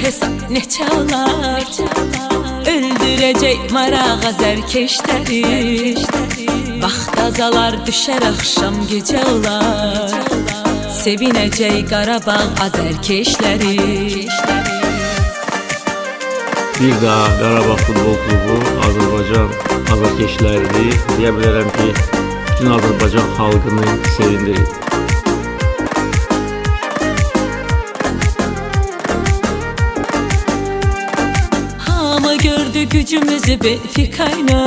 hesab neçə olar? Öldürəcək maraq azərkeşləri, vaxt azalar düşər axşam gecə olar. Sevinəcək Qarabağ azərkeşləri. Bir daha Qarabağ Futbol Klubu Azərbaycan azərkeşlərini deyə bilərəm ki, bütün Azərbaycan xalqını sevindirir. Hamı gördü gücümüzü Benfica'yla,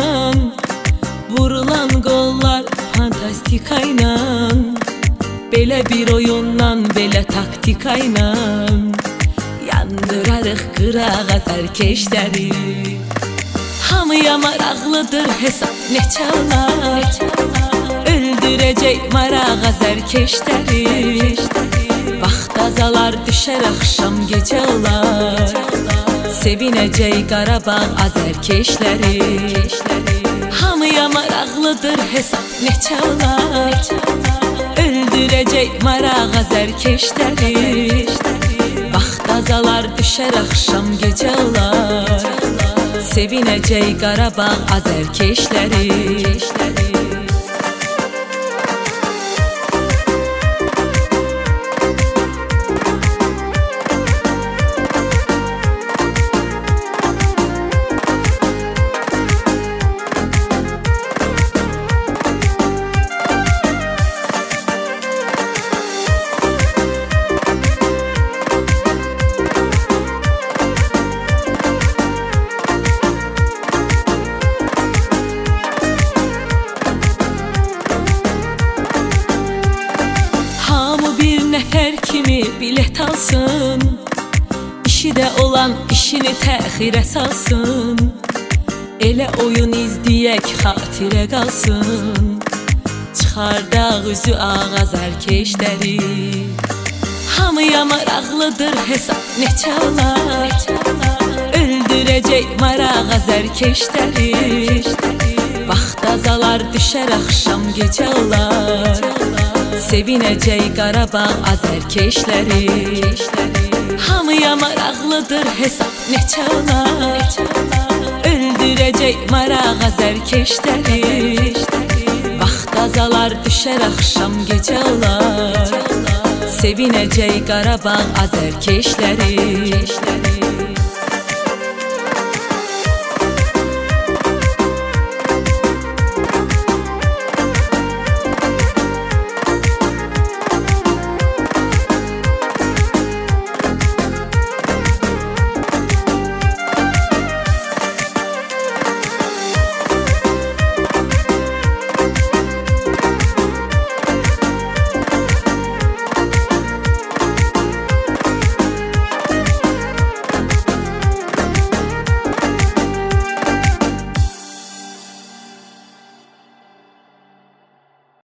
vurulan gollar fantastikayla. Belə bir oyundan, belə taktikayla yandırarıq qıraq azərkeşləri. Hamıya maraqlıdır hesab neçə olar? Öldürəcək maraq azərkeşləri, vaxt azalar düşər axşam gecə olar. Sevinəcək Qarabağ azərkeşləri. Hamıya maraqlıdır hesab neçə olar? Öldürəcək maraq azərkeşləri, vaxt azalar düşər axşam gecə olar. Sevinəcək Qarabağ azərkeşləri. Nəfər kimi bilet alsın, işi də olan işini təxirə salsın. Elə oyun izləyək xatirə qalsın, çıxardaq üzü ağ azərkeşləri. Hamıya maraqlıdır hesab neçə olar? Öldürəcək maraq azərkeşləri, vaxt azalar düşər axşam gecə olar. Sevinəcək Qarabağ azərkeşləri. Hamıya maraqlıdır hesab neçə olar? Öldürəcək maraq azərkeşləri, vaxt azalar düşər axşam gecə olar. Sevinəcək Qarabağ azərkeşləri.